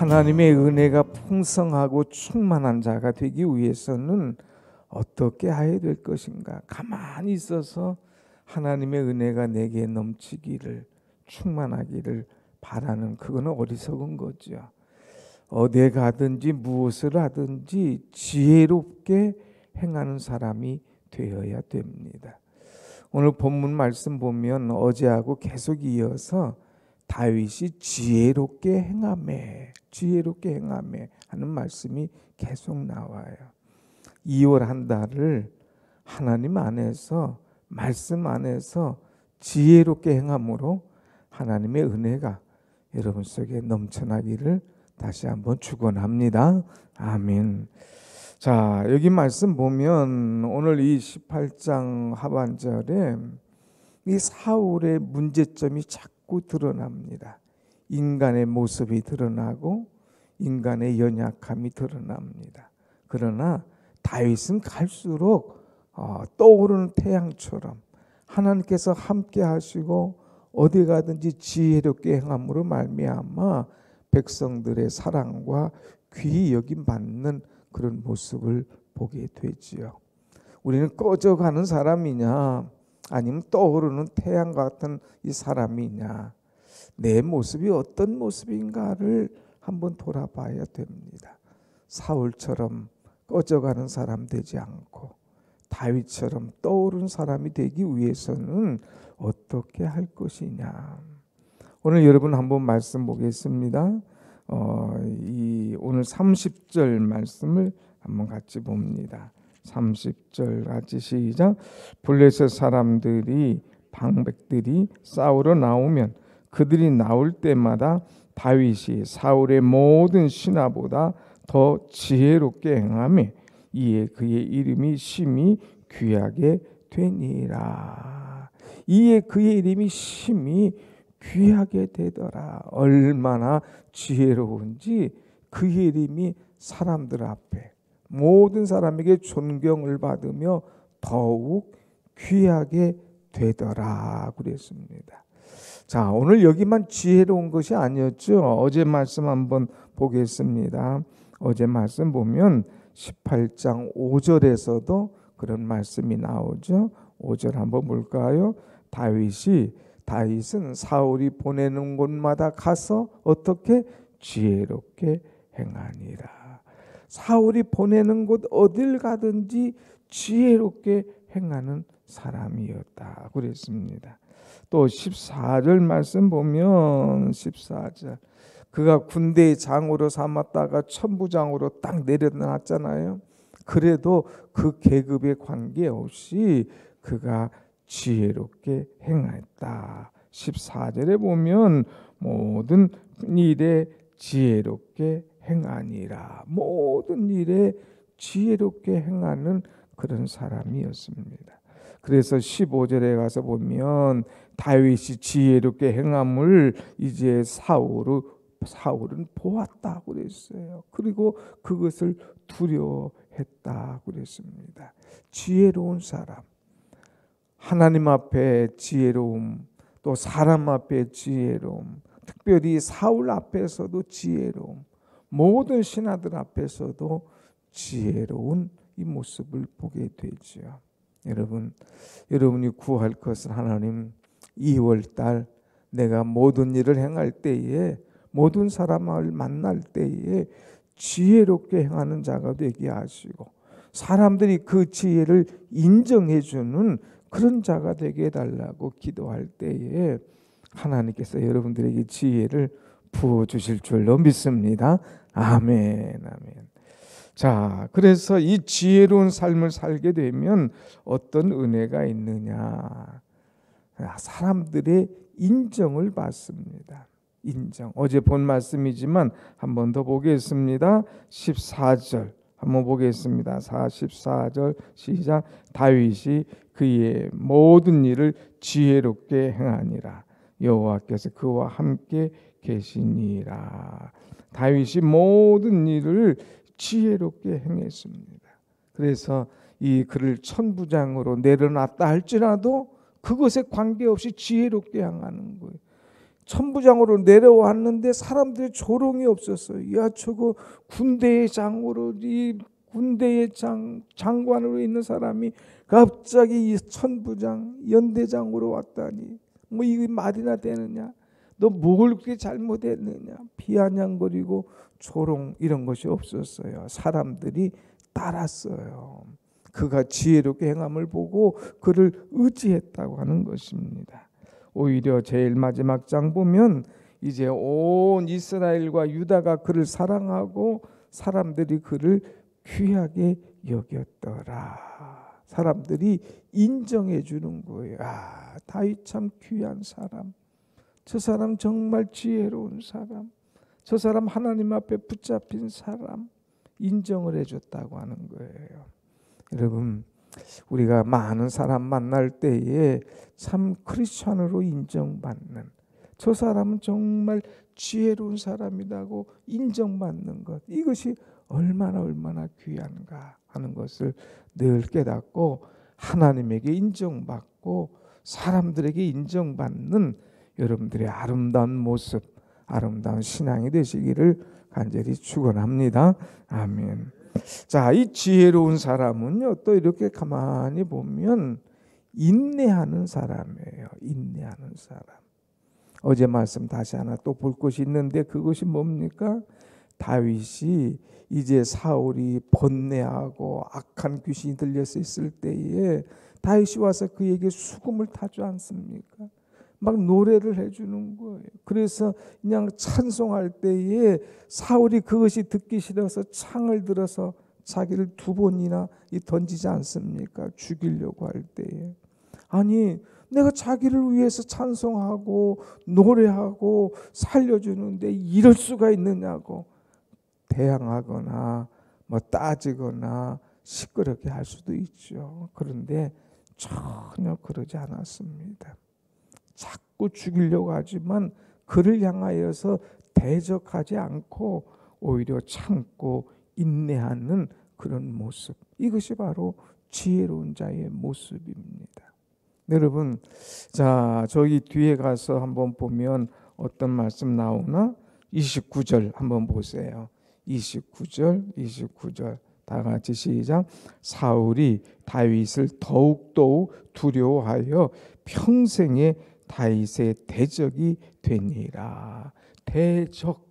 하나님의 은혜가 풍성하고 충만한 자가 되기 위해서는 어떻게 해야 될 것인가? 가만히 있어서 하나님의 은혜가 내게 넘치기를, 충만하기를 바라는, 그거는 어리석은 거죠. 어디에 가든지 무엇을 하든지 지혜롭게 행하는 사람이 되어야 됩니다. 오늘 본문 말씀 보면 어제하고 계속 이어서 다윗이 지혜롭게 행하매 하는 말씀이 계속 나와요. 2월 한 달을 하나님 안에서, 말씀 안에서 지혜롭게 행함으로 하나님의 은혜가 여러분 속에 넘쳐나기를 다시 한번 축원합니다. 아멘. 자, 여기 말씀 보면 오늘 이 18장 하반절에 이 사울의 문제점이 자꾸 드러납니다. 인간의 모습이 드러나고 인간의 연약함이 드러납니다. 그러나 다윗은 갈수록 떠오르는 태양처럼 하나님께서 함께 하시고 어디 가든지 지혜롭게 행함으로 말미암아 백성들의 사랑과 귀히 여김 받는 그런 모습을 보게 되지요. 우리는 꺼져가는 사람이냐 아니면 떠오르는 태양 같은 이 사람이냐, 내 모습이 어떤 모습인가를 한번 돌아봐야 됩니다. 사울처럼 꺼져가는 사람 되지 않고 다윗처럼 떠오르는 사람이 되기 위해서는 어떻게 할 것이냐. 오늘 여러분 한번 말씀 보겠습니다. 오늘 30절 말씀을 한번 같이 봅니다. 30절 같이 시작. 블레셋 사람들이, 방백들이 싸우러 나오면 그들이 나올 때마다 다윗이 사울의 모든 신하보다 더 지혜롭게 행하며 이에 그의 이름이 심히 귀하게 되니라. 이에 그의 이름이 심히 귀하게 되더라. 얼마나 지혜로운지 그의 이름이 사람들 앞에, 모든 사람에게 존경을 받으며 더욱 귀하게 되더라 그랬습니다. 자, 오늘 여기만 지혜로운 것이 아니었죠. 어제 말씀 한번 보겠습니다. 어제 말씀 보면 18장 5절에서도 그런 말씀이 나오죠. 5절 한번 볼까요? 다윗은 사울이 보내는 곳마다 가서 어떻게 지혜롭게 행하니라. 사울이 보내는 곳 어딜 가든지 지혜롭게 행하는 사람이었다 그랬습니다. 또 14절 말씀 보면 14절, 그가 군대의 장으로 삼았다가 천부장으로 딱 내려놨잖아요. 그래도 그 계급에 관계없이 그가 지혜롭게 행했다. 14절에 보면 모든 일에 지혜롭게 행하니라. 모든 일에 지혜롭게 행하는 그런 사람이었습니다. 그래서 15절에 가서 보면 다윗이 지혜롭게 행함을 이제 사울은 보았다고 그랬어요. 그리고 그것을 두려워했다고 그랬습니다. 지혜로운 사람, 하나님 앞에 지혜로움, 또 사람 앞에 지혜로움, 특별히 사울 앞에서도 지혜로움, 모든 신하들 앞에서도 지혜로운 이 모습을 보게 되죠. 여러분이 구할 것은 하나님, 2월달 내가 모든 일을 행할 때에, 모든 사람을 만날 때에 지혜롭게 행하는 자가 되게 하시고 사람들이 그 지혜를 인정해 주는 그런 자가 되게 해달라고 기도할 때에 하나님께서 여러분들에게 지혜를 부어주실 줄로 믿습니다. 아멘, 아멘. 자, 그래서 이 지혜로운 삶을 살게 되면 어떤 은혜가 있느냐? 사람들의 인정을 받습니다. 인정. 어제 본 말씀이지만 한 번 더 보겠습니다. 14절 한번 보겠습니다. 14절 시작. 다윗이 그의 모든 일을 지혜롭게 행하니라. 여호와께서 그와 함께 계시니라. 다윗이 모든 일을 지혜롭게 행했습니다. 그래서 이 그를 천부장으로 내려놨다 할지라도 그것에 관계없이 지혜롭게 행하는 거예요. 천부장으로 내려왔는데 사람들이 조롱이 없었어요. 야, 저거 군대의 장으로, 이 군대의 장관으로 있는 사람이 갑자기 이 천부장, 연대장으로 왔다니 뭐 이게 말이나 되느냐? 너 뭘 그렇게 잘못했느냐? 비아냥거리고 조롱 이런 것이 없었어요. 사람들이 따랐어요. 그가 지혜롭게 행함을 보고 그를 의지했다고 하는 것입니다. 오히려 제일 마지막 장 보면 이제 온 이스라엘과 유다가 그를 사랑하고 사람들이 그를 귀하게 여겼더라. 사람들이 인정해 주는 거예요. 아, 다윗 참 귀한 사람. 저 사람 정말 지혜로운 사람. 저 사람 하나님 앞에 붙잡힌 사람. 인정을 해줬다고 하는 거예요. 여러분, 우리가 많은 사람 만날 때에 참 크리스천으로 인정받는, 저 사람은 정말 지혜로운 사람이라고 인정받는 것, 이것이 얼마나 귀한가 하는 것을 늘 깨닫고 하나님에게 인정받고 사람들에게 인정받는 여러분들의 아름다운 모습, 아름다운 신앙이 되시기를 간절히 축원합니다. 아멘. 자, 이 지혜로운 사람은요, 또 이렇게 가만히 보면 인내하는 사람이에요. 인내하는 사람. 어제 말씀 다시 하나 또 볼 것이 있는데 그것이 뭡니까? 다윗이 이제 사울이 번뇌하고 악한 귀신이 들려서 있을 때에 다윗이 와서 그에게 수금을 타지 않습니까? 막 노래를 해주는 거예요. 그래서 그냥 찬송할 때에 사울이 그것이 듣기 싫어서 창을 들어서 자기를 2번이나 던지지 않습니까? 죽이려고 할 때에. 아니, 내가 자기를 위해서 찬송하고 노래하고 살려주는데 이럴 수가 있느냐고 대항하거나 뭐 따지거나 시끄럽게 할 수도 있죠. 그런데 전혀 그러지 않았습니다. 자꾸 죽이려고 하지만 그를 향하여서 대적하지 않고 오히려 참고 인내하는 그런 모습, 이것이 바로 지혜로운 자의 모습입니다. 여러분, 자, 저기 뒤에 가서 한번 보면 어떤 말씀 나오나? 29절 한번 보세요. 29절 다 같이 시작. 사울이 다윗을 더욱 두려워하여 평생에 다윗의 대적이 되니라. 대적,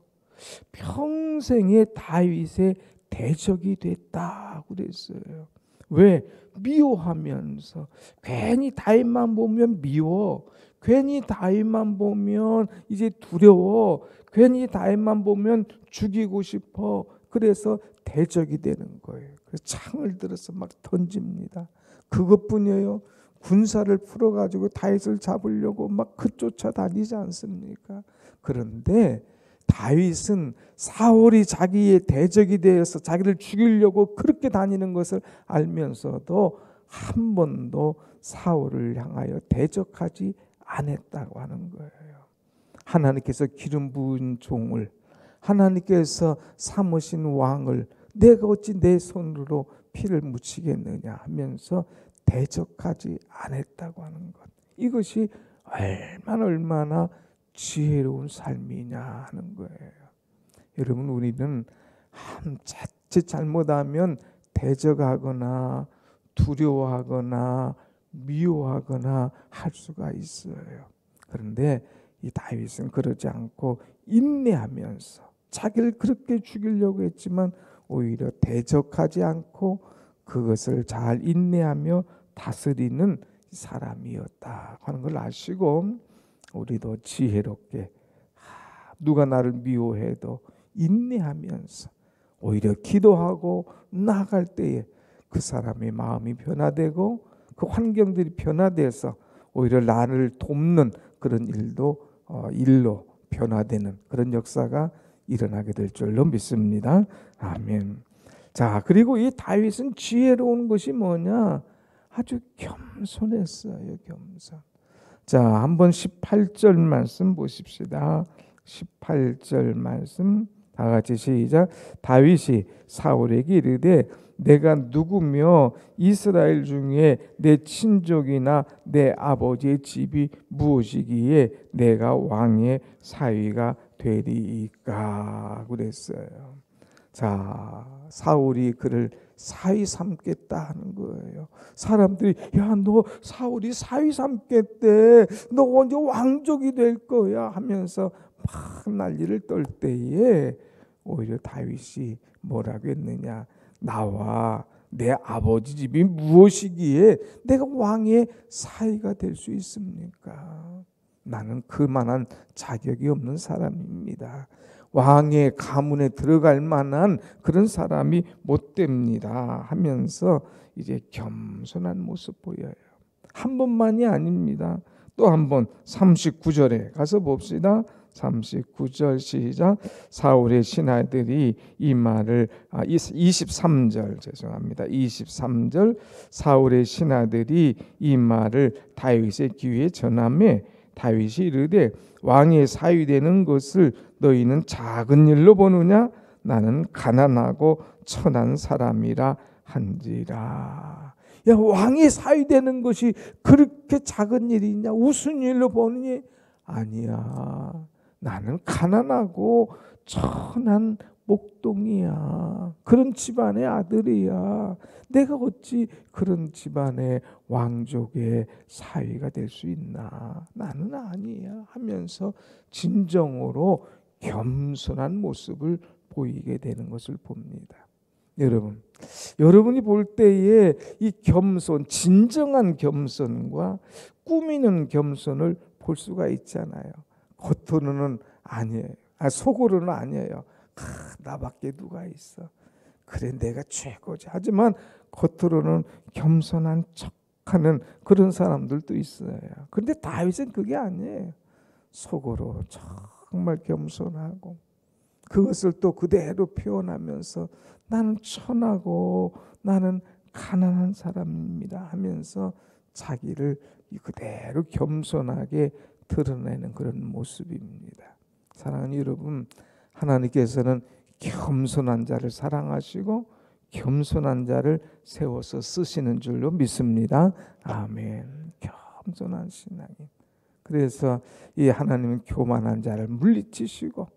평생에 다윗의 대적이 됐다고 그랬어요. 왜? 미워하면서. 괜히 다윗만 보면 미워, 괜히 다윗만 보면 이제 두려워, 괜히 다윗만 보면 죽이고 싶어. 그래서 대적이 되는 거예요. 그래서 창을 들어서 막 던집니다. 그것뿐이에요. 군사를 풀어가지고 다윗을 잡으려고 막 쫓아다니지 않습니까? 그런데 다윗은 사울이 자기의 대적이 되어서 자기를 죽이려고 그렇게 다니는 것을 알면서도 한 번도 사울을 향하여 대적하지 않았다고 하는 거예요. 하나님께서 기름 부은 종을, 하나님께서 삼으신 왕을 내가 어찌 내 손으로 피를 묻히겠느냐 하면서 대적하지 않았다고 하는 것, 이것이 얼마나 지혜로운 삶이냐 하는 거예요. 여러분, 우리는 자칫 잘못하면 대적하거나 두려워하거나 미워하거나 할 수가 있어요. 그런데 이 다윗은 그러지 않고 인내하면서 자기를 그렇게 죽이려고 했지만 오히려 대적하지 않고 그것을 잘 인내하며 다스리는 사람이었다 하는 걸 아시고, 우리도 지혜롭게 누가 나를 미워해도 인내하면서 오히려 기도하고 나아갈 때에 그 사람의 마음이 변화되고 그 환경들이 변화돼서 오히려 나를 돕는 그런 일로 변화되는 그런 역사가 일어나게 될 줄로 믿습니다. 아멘. 자, 그리고 이 다윗은 지혜로운 것이 뭐냐? 아주 겸손했어요. 겸손. 자, 한번 18절 말씀 보십시다. 18절 말씀 다 같이 시작. 다윗이 사울에게 이르되 내가 누구며 이스라엘 중에 내 친족이나 내 아버지의 집이 무엇이기에 내가 왕의 사위가 되리이까 그랬어요. 자, 사울이 그를 사위 삼겠다 하는 거예요. 사람들이 야, 너 사울이 사위 삼겠대. 너 언제 왕족이 될 거야 하면서 막 난리를 떨 때에 오히려 다윗이 뭐라고 했느냐? 나와 내 아버지 집이 무엇이기에 내가 왕의 사위가 될 수 있습니까? 나는 그만한 자격이 없는 사람입니다. 왕의 가문에 들어갈 만한 그런 사람이 못 됩니다 하면서 이제 겸손한 모습 보여요. 한 번만이 아닙니다. 또 한 번 39절에 가서 봅시다. 39절 시작. 사울의 신하들이 이 말을 23절 죄송합니다. 23절 사울의 신하들이 이 말을 다윗의 귀에 전하매 다윗이 이르되 왕의 사위 되는 것을 너희는 작은 일로 보느냐? 나는 가난하고 천한 사람이라 한지라. 야, 왕의 사위 되는 것이 그렇게 작은 일이냐? 우스운 일로 보느니? 아니야. 나는 가난하고 천한 목동이야. 그런 집안의 아들이야. 내가 어찌 그런 집안의 왕족의 사위가 될 수 있나? 나는 아니야 하면서 진정으로 겸손한 모습을 보이게 되는 것을 봅니다. 여러분이 볼 때에 이 겸손, 진정한 겸손과 꾸미는 겸손을 볼 수가 있잖아요. 겉으로는 아니에요. 속으로는 아니에요. 나밖에 누가 있어. 그래 내가 최고지. 하지만 겉으로는 겸손한 척하는 그런 사람들도 있어요. 그런데 다윗은 그게 아니에요. 속으로 정말 겸손하고 그것을 또 그대로 표현하면서 나는 천하고 나는 가난한 사람입니다 하면서 자기를 그대로 겸손하게 드러내는 그런 모습입니다. 사랑하는 여러분, 하나님께서는 겸손한 자를 사랑하시고 겸손한 자를 세워서 쓰시는 줄로 믿습니다. 아멘. 겸손한 신앙인. 그래서 이 하나님은 교만한 자를 물리치시고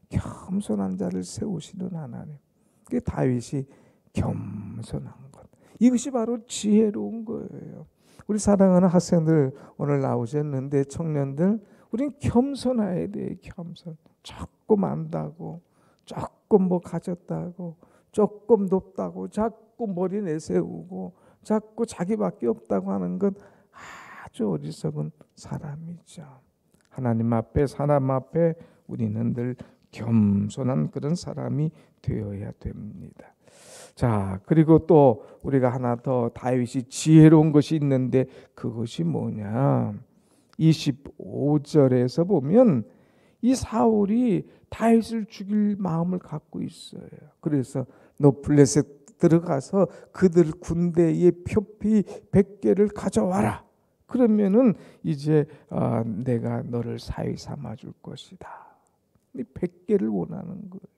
겸손한 자를 세우시는 하나님. 그게 다윗이 겸손한 것. 이것이 바로 지혜로운 거예요. 우리 사랑하는 학생들 오늘 나오셨는데 청년들, 우린 겸손해야 돼. 겸손. 조금 안다고, 조금 뭐 가졌다고, 조금 높다고, 자꾸 머리 내세우고, 자꾸 자기밖에 없다고 하는 건 아주 어리석은 사람이죠. 하나님 앞에, 사람 앞에 우리는 늘 겸손한 그런 사람이 되어야 됩니다. 자, 그리고 또 우리가 하나 더 다윗이 지혜로운 것이 있는데 그것이 뭐냐? 25절에서 보면 이 사울이 다윗을 죽일 마음을 갖고 있어요. 그래서 너 블레셋 들어가서 그들 군대의 표피 100개를 가져와라. 그러면은 이제 내가 너를 사위 삼아 줄 것이다. 100개를 원하는 거예요.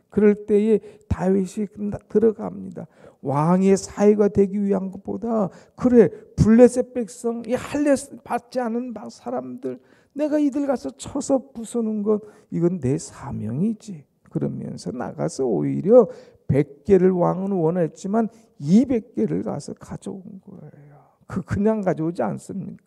그럴 때에 다윗이 들어갑니다. 왕의 사위가 되기 위한 것보다 그래 블레셋 백성, 이 할례 받지 않은 사람들 내가 이들 가서 쳐서 부수는 것 이건 내 사명이지. 그러면서 나가서 오히려 100개를 왕은 원했지만 200개를 가서 가져온 거예요. 그냥 가져오지 않습니까?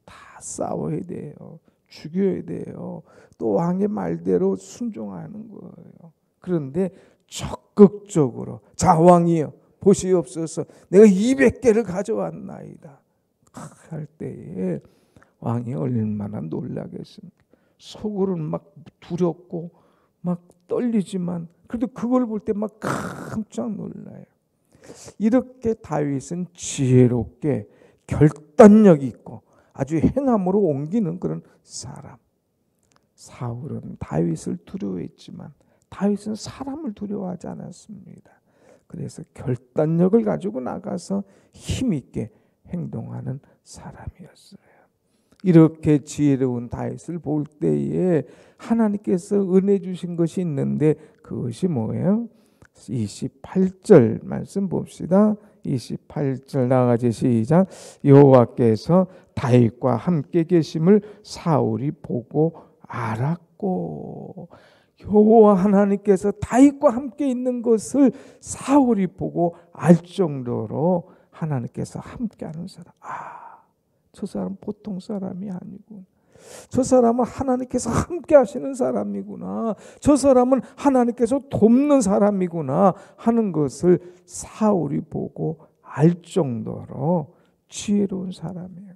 다 싸워야 돼요. 죽여야 돼요. 또 왕의 말대로 순종하는 거예요. 그런데 적극적으로 자 왕이여 보시옵소서 내가 200개를 가져왔나이다 할 때에 왕이 얼마나 놀라겠습니까? 속으로는 막 두렵고 막 떨리지만 그래도 그걸 볼 때 막 깜짝 놀라요. 이렇게 다윗은 지혜롭게 결단력 있고 아주 행함으로 옮기는 그런 사람. 사울은 다윗을 두려워했지만 다윗은 사람을 두려워하지 않았습니다. 그래서 결단력을 가지고 나가서 힘있게 행동하는 사람이었어요. 이렇게 지혜로운 다윗을 볼 때에 하나님께서 은혜 주신 것이 있는데 그것이 뭐예요? 28절 말씀 봅시다. 28절 나가지 시작. 여호와께서 다윗과 함께 계심을 사울이 보고 알았고, 여호와 하나님께서 다윗과 함께 있는 것을 사울이 보고 알 정도로 하나님께서 함께하는 사람. 저 사람 보통 사람이 아니고, 저 사람은 하나님께서 함께 하시는 사람이구나, 저 사람은 하나님께서 돕는 사람이구나 하는 것을 사울이 보고 알 정도로 지혜로운 사람이에요.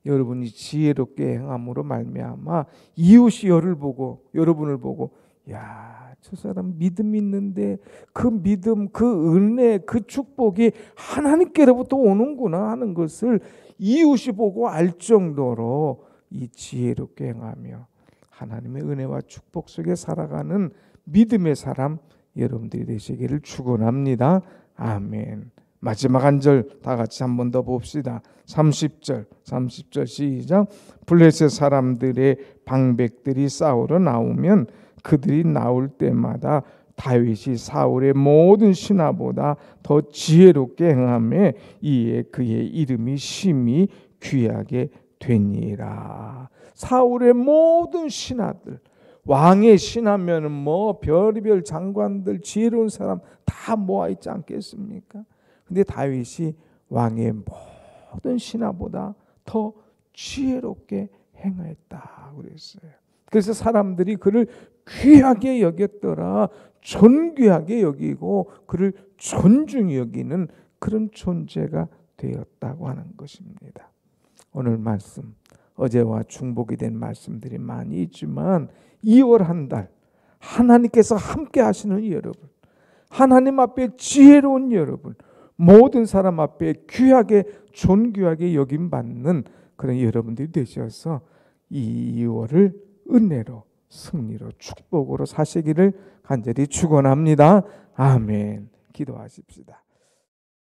여러분이 지혜롭게 행함으로 말미암아 이웃이 여러분을 보고 야, 저 사람 믿음 있는데 그 믿음, 그 은혜, 그 축복이 하나님께로부터 오는구나 하는 것을 이웃이 보고 알 정도로 이 지혜롭게 행하며 하나님의 은혜와 축복 속에 살아가는 믿음의 사람 여러분들이 되시기를 축원합니다. 아멘. 마지막 한 절 다 같이 한 번 더 봅시다. 30절 시작. 블레셋 사람들의 방백들이 싸우러 나오면 그들이 나올 때마다 다윗이 사울의 모든 신하보다 더 지혜롭게 행하며 이에 그의 이름이 심히 귀하게 되니라. 사울의 모든 신하들, 왕의 신하면은 뭐 별의별 장관들, 지혜로운 사람 다 모아 있지 않겠습니까? 근데 다윗이 왕의 모든 신하보다 더 지혜롭게 행했다 그랬어요. 그래서 사람들이 그를 귀하게 여겼더라. 존귀하게 여기고 그를 존중히 여기는 그런 존재가 되었다고 하는 것입니다. 오늘 말씀, 어제와 중복이 된 말씀들이 많이 있지만 2월 한 달 하나님께서 함께 하시는 여러분, 하나님 앞에 지혜로운 여러분, 모든 사람 앞에 귀하게 존귀하게 여김받는 그런 여러분들이 되셔서 이 2월을 은혜로, 승리로, 축복으로 사시기를 간절히 축원합니다. 아멘. 기도하십시다.